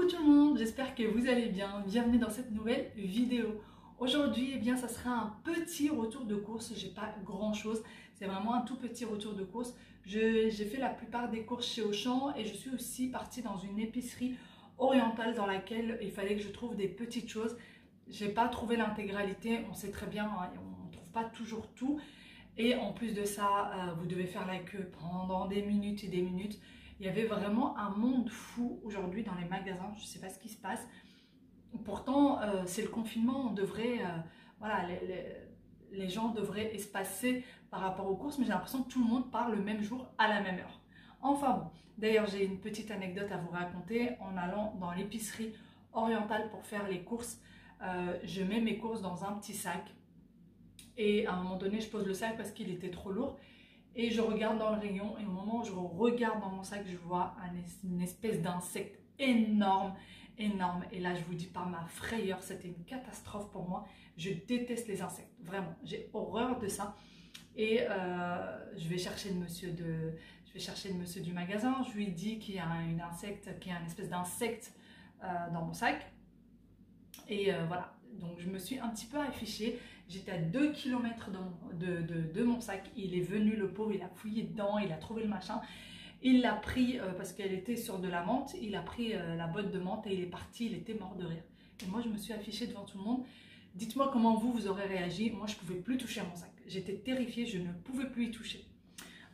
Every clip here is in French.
Coucou tout le monde, j'espère que vous allez bien. Bienvenue dans cette nouvelle vidéo. Aujourd'hui, ça sera un petit retour de course. J'ai pas grand chose, c'est vraiment un tout petit retour de course. J'ai fait la plupart des courses chez Auchan et je suis aussi partie dans une épicerie orientale dans laquelle il fallait que je trouve des petites choses. J'ai pas trouvé l'intégralité, on sait très bien, hein, on ne trouve pas toujours tout. Et en plus de ça, vous devez faire la queue pendant des minutes et des minutes. Il y avait vraiment un monde fou aujourd'hui dans les magasins, je ne sais pas ce qui se passe. Pourtant, c'est le confinement, on devrait, voilà, les gens devraient espacer par rapport aux courses, mais j'ai l'impression que tout le monde part le même jour à la même heure. Enfin bon, d'ailleurs j'ai une petite anecdote à vous raconter. En allant dans l'épicerie orientale pour faire les courses, je mets mes courses dans un petit sac. Et à un moment donné, je pose le sac parce qu'il était trop lourd. Et je regarde dans le rayon et au moment où je regarde dans mon sac, je vois une espèce d'insecte énorme, énorme. Et là, je vous dis par ma frayeur, c'était une catastrophe pour moi. Je déteste les insectes, vraiment. J'ai horreur de ça. Et je vais chercher le monsieur du magasin. Je lui dis qu'il y a un espèce d'insecte dans mon sac. Et voilà. Donc je me suis un petit peu affichée, j'étais à 2 km de mon sac, il est venu le pauvre, il a fouillé dedans, il a trouvé le machin, il l'a pris parce qu'elle était sur de la menthe, il a pris la botte de menthe et il est parti, il était mort de rire. Et moi je me suis affichée devant tout le monde. Dites-moi comment vous aurez réagi. Moi je ne pouvais plus toucher à mon sac, j'étais terrifiée, je ne pouvais plus y toucher.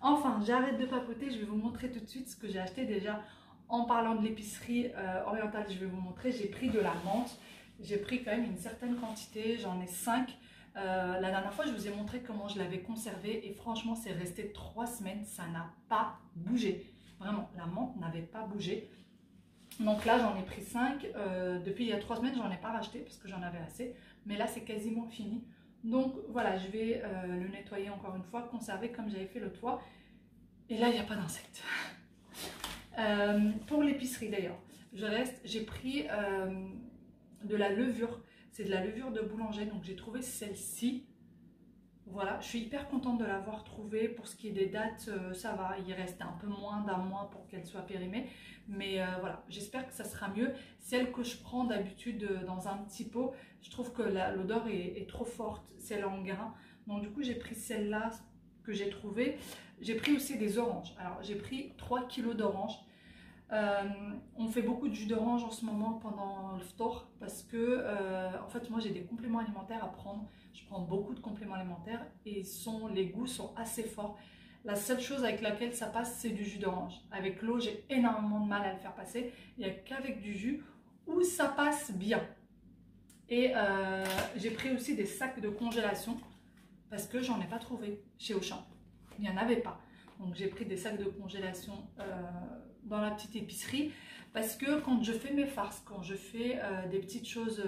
Enfin, j'arrête de papoter, je vais vous montrer tout de suite ce que j'ai acheté déjà. En parlant de l'épicerie orientale, je vais vous montrer, j'ai pris de la menthe. J'ai pris quand même une certaine quantité, j'en ai 5. La dernière fois, je vous ai montré comment je l'avais conservé et franchement, c'est resté 3 semaines, ça n'a pas bougé. Vraiment, la menthe n'avait pas bougé. Donc là, j'en ai pris 5. Depuis il y a 3 semaines, j'en ai pas racheté parce que j'en avais assez. Mais là, c'est quasiment fini. Donc voilà, je vais le nettoyer encore une fois, conserver comme j'avais fait l'autre fois. Et là, il n'y a pas d'insectes. Pour l'épicerie d'ailleurs, j'ai pris... de la levure, c'est de la levure de boulanger, donc j'ai trouvé celle-ci. Voilà, je suis hyper contente de l'avoir trouvée. Pour ce qui est des dates, ça va, il reste un peu moins d'un mois pour qu'elle soit périmée, mais voilà, j'espère que ça sera mieux. Celle que je prends d'habitude dans un petit pot, je trouve que l'odeur est trop forte, celle en grain, donc du coup j'ai pris celle-là que j'ai trouvée. J'ai pris aussi des oranges, alors j'ai pris 3 kilos d'oranges. On fait beaucoup de jus d'orange en ce moment pendant le ftour parce que en fait moi j'ai des compléments alimentaires à prendre. Je prends beaucoup de compléments alimentaires et les goûts sont assez forts. La seule chose avec laquelle ça passe, c'est du jus d'orange. Avec l'eau, j'ai énormément de mal à le faire passer. Il n'y a qu'avec du jus où ça passe bien. Et j'ai pris aussi des sacs de congélation parce que j'en ai pas trouvé chez Auchan. Il n'y en avait pas. Donc j'ai pris des sacs de congélation dans la petite épicerie parce que quand je fais mes farces, quand je fais des petites choses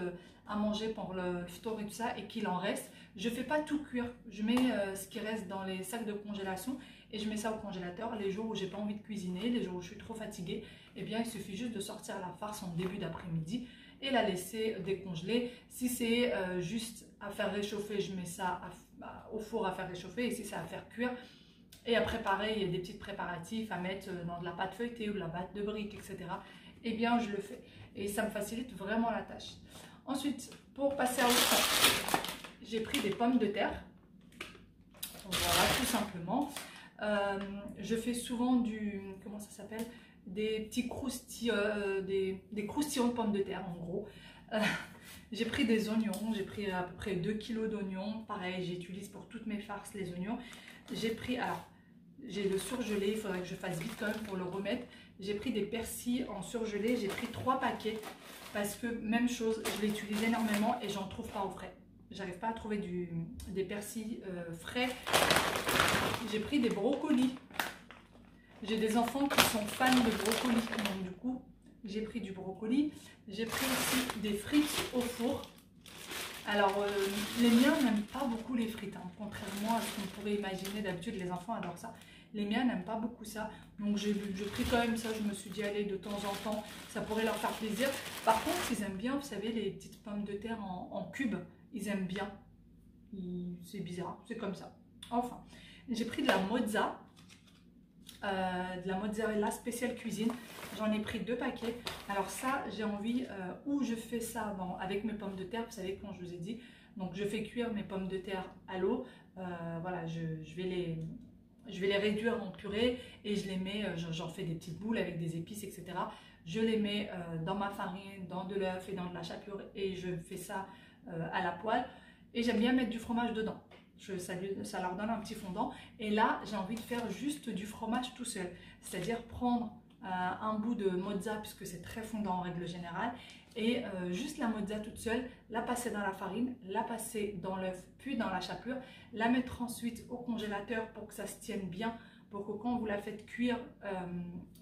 à manger pour le ftour et tout ça et qu'il en reste, je fais pas tout cuire. Je mets ce qui reste dans les sacs de congélation et je mets ça au congélateur. Les jours où j'ai pas envie de cuisiner, les jours où je suis trop fatiguée, eh bien il suffit juste de sortir la farce en début d'après-midi et la laisser décongeler. Si c'est juste à faire réchauffer, je mets ça au four à faire réchauffer, et si c'est à faire cuire, et après pareil, il y a des petits préparatifs à mettre dans de la pâte feuilletée ou de la pâte de briques, etc. Eh bien je le fais et ça me facilite vraiment la tâche. Ensuite, pour passer à autre chose, j'ai pris des pommes de terre. Voilà, tout simplement. Je fais souvent comment ça s'appelle, des petits croustillons, des croustillons de pommes de terre en gros. J'ai pris des oignons, j'ai pris à peu près 2 kg d'oignons. Pareil, j'utilise pour toutes mes farces les oignons. J'ai pris, alors j'ai le surgelé, il faudrait que je fasse vite quand même pour le remettre. J'ai pris des persils en surgelé, j'ai pris 3 paquets parce que même chose, je l'utilise énormément et j'en trouve pas au frais. J'arrive pas à trouver des persils frais. J'ai pris des brocolis. J'ai des enfants qui sont fans de brocolis, donc du coup j'ai pris du brocoli. J'ai pris aussi des frites au four. Alors, les miens n'aiment pas beaucoup les frites, hein, contrairement à ce qu'on pourrait imaginer. D'habitude, les enfants adorent ça. Les miens n'aiment pas beaucoup ça. Donc, j'ai pris quand même ça. Je me suis dit, allez, de temps en temps, ça pourrait leur faire plaisir. Par contre, ils aiment bien, vous savez, les petites pommes de terre en cubes. Ils aiment bien. C'est bizarre, c'est comme ça. Enfin, j'ai pris de la mozza. de la mozzarella spéciale cuisine. J'en ai pris 2 paquets. Alors ça, j'ai envie, où je fais ça avec mes pommes de terre, vous savez quand je vous ai dit. Donc je fais cuire mes pommes de terre à l'eau. Voilà, je vais les réduire en purée et je les mets, j'en fais des petites boules avec des épices, etc. Je les mets dans ma farine, dans de l'œuf et dans de la chapelure et je fais ça à la poêle. Et j'aime bien mettre du fromage dedans. Ça leur donne un petit fondant. Et là, j'ai envie de faire juste du fromage tout seul. C'est-à-dire prendre un bout de mozza, puisque c'est très fondant en règle générale, et juste la mozza toute seule, la passer dans la farine, la passer dans l'œuf, puis dans la chapelure, la mettre ensuite au congélateur pour que ça se tienne bien, pour que quand vous la faites cuire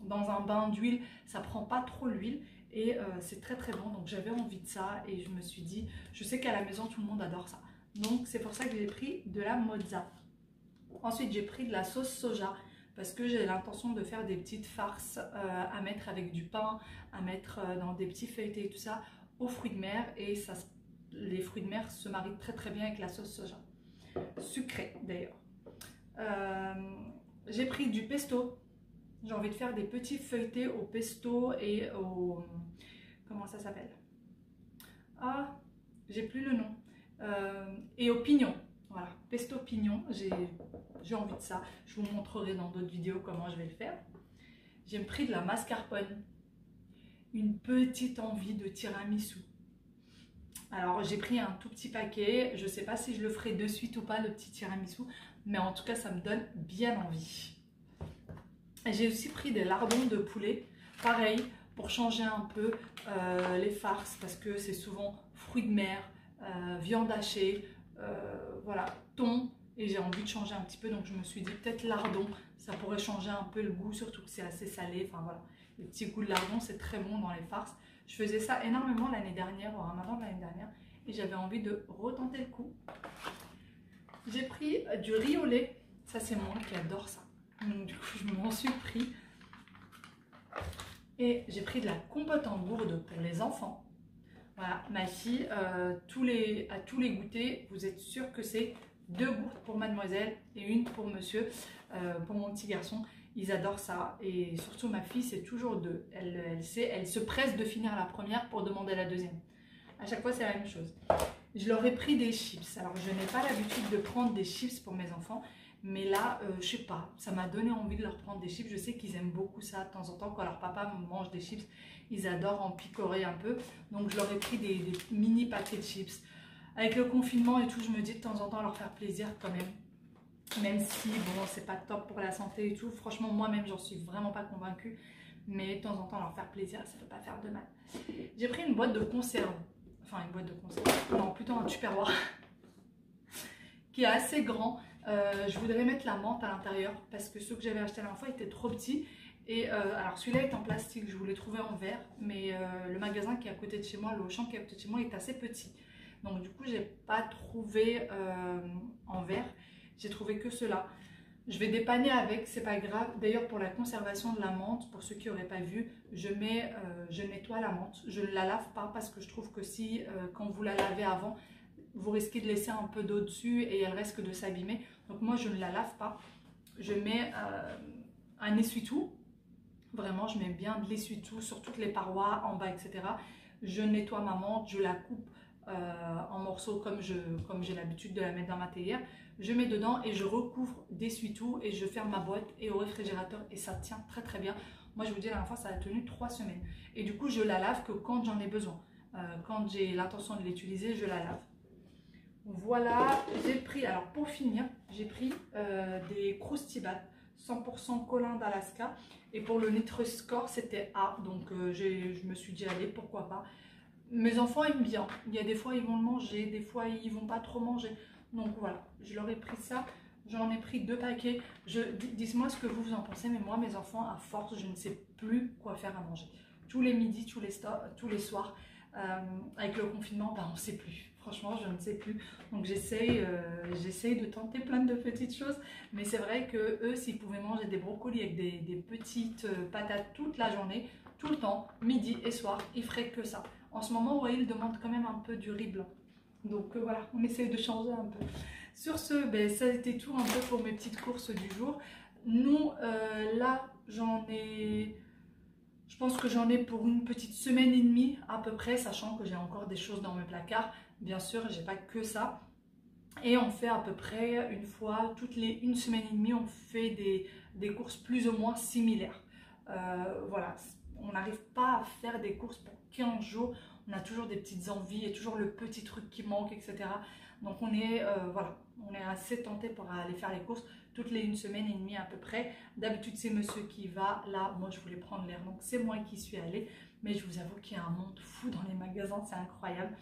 dans un bain d'huile, ça prend pas trop l'huile. Et c'est très très bon, donc j'avais envie de ça et je me suis dit, je sais qu'à la maison tout le monde adore ça. Donc c'est pour ça que j'ai pris de la mozza. Ensuite j'ai pris de la sauce soja parce que j'ai l'intention de faire des petites farces à mettre avec du pain, à mettre dans des petits feuilletés et tout ça aux fruits de mer. Et ça, les fruits de mer se marient très très bien avec la sauce soja. Sucrée d'ailleurs. J'ai pris du pesto. J'ai envie de faire des petits feuilletés au pesto et au... Comment ça s'appelle? Ah, j'ai plus le nom. Et au pignon. Voilà, pesto pignon. J'ai envie de ça. Je vous montrerai dans d'autres vidéos comment je vais le faire. J'ai pris de la mascarpone. Une petite envie de tiramisu. Alors, j'ai pris un tout petit paquet. Je ne sais pas si je le ferai de suite ou pas, le petit tiramisu. Mais en tout cas, ça me donne bien envie. J'ai aussi pris des lardons de poulet, pareil, pour changer un peu les farces, parce que c'est souvent fruits de mer, viande hachée, voilà, thon, et j'ai envie de changer un petit peu, donc je me suis dit peut-être lardon, ça pourrait changer un peu le goût, surtout que c'est assez salé, enfin voilà, le petit goût de lardon, c'est très bon dans les farces. Je faisais ça énormément l'année dernière, au ramadan de l'année dernière, et j'avais envie de retenter le coup. J'ai pris du riz au lait, ça c'est moi qui adore ça. Donc du coup je m'en suis pris. Et j'ai pris de la compote en gourde pour les enfants. Voilà, ma fille, à tous les goûters, vous êtes sûr que c'est 2 gourdes pour mademoiselle et une pour monsieur, pour mon petit garçon. Ils adorent ça. Et surtout ma fille, c'est toujours 2. Elle se presse de finir la première pour demander la deuxième. À chaque fois, c'est la même chose. Je leur ai pris des chips. Alors, je n'ai pas l'habitude de prendre des chips pour mes enfants. Mais là, je sais pas, ça m'a donné envie de leur prendre des chips. Je sais qu'ils aiment beaucoup ça de temps en temps. Quand leur papa mange des chips, ils adorent en picorer un peu. Donc je leur ai pris des mini paquets de chips. Avec le confinement et tout, je me dis de temps en temps leur faire plaisir quand même. Même si, bon, c'est pas top pour la santé et tout. Franchement, moi-même, j'en suis vraiment pas convaincue. Mais de temps en temps, leur faire plaisir, ça peut pas faire de mal. J'ai pris une boîte de conserve. Enfin, une boîte de conserve. Non, plutôt un tupperware. Qui est assez grand. Je voudrais mettre la menthe à l'intérieur parce que ceux que j'avais acheté la dernière fois étaient trop petits. Et alors celui-là est en plastique, je voulais trouver en verre, mais le magasin qui est à côté de chez moi, le Auchan qui est à côté de chez moi est assez petit. Donc du coup j'ai pas trouvé en verre, j'ai trouvé que cela. Je vais dépanner avec, c'est pas grave. D'ailleurs pour la conservation de la menthe, pour ceux qui n'auraient pas vu, je nettoie la menthe. Je ne la lave pas parce que je trouve que si quand vous la lavez avant, vous risquez de laisser un peu d'eau dessus et elle risque de s'abîmer. Donc moi je ne la lave pas. Je mets un essuie-tout. Vraiment je mets bien de l'essuie-tout sur toutes les parois, en bas, etc. Je nettoie ma menthe, je la coupe en morceaux comme j'ai l'habitude de la mettre dans ma théière. Je mets dedans et je recouvre d'essuie-tout et je ferme ma boîte et au réfrigérateur et ça tient très très bien. Moi je vous dis la dernière fois ça a tenu 3 semaines. Et du coup je la lave que quand j'en ai besoin. Quand j'ai l'intention de l'utiliser, je la lave. Voilà, j'ai pris, alors pour finir, j'ai pris des Croustibat 100% Colin d'Alaska. Et pour le Nutri-Score, c'était A. Donc je me suis dit, allez, pourquoi pas. Mes enfants aiment bien. Il y a des fois, ils vont le manger, des fois, ils vont pas trop manger. Donc voilà, je leur ai pris ça. J'en ai pris 2 paquets. Dites-moi ce que vous en pensez. Mais moi, mes enfants, à force, je ne sais plus quoi faire à manger. Tous les midis, tous les soirs, avec le confinement, ben, on ne sait plus. Franchement, je ne sais plus. Donc j'essaye de tenter plein de petites choses. Mais c'est vrai que eux, s'ils pouvaient manger des brocolis avec des petites patates toute la journée, tout le temps, midi et soir, ils feraient que ça. En ce moment, ouais, ils demandent quand même un peu du riz blanc. Donc voilà, on essaye de changer un peu. Sur ce, ben, ça a été tout un peu pour mes petites courses du jour. nous, là, je pense que j'en ai pour une petite semaine et demie à peu près, sachant que j'ai encore des choses dans mes placards. Bien sûr, j'ai pas que ça. Et on fait à peu près une fois toutes les une semaine et demie, on fait des courses plus ou moins similaires. Voilà, on n'arrive pas à faire des courses pour 15 jours. On a toujours des petites envies, il y a toujours le petit truc qui manque, etc. Donc voilà, on est assez tenté pour aller faire les courses toutes les une semaine et demie à peu près. D'habitude c'est monsieur qui va, là moi je voulais prendre l'air, donc c'est moi qui suis allée. Mais je vous avoue qu'il y a un monde fou dans les magasins, c'est incroyable.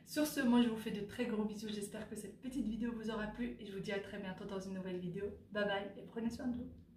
Sur ce, moi je vous fais de très gros bisous, j'espère que cette petite vidéo vous aura plu et je vous dis à très bientôt dans une nouvelle vidéo. Bye bye et prenez soin de vous.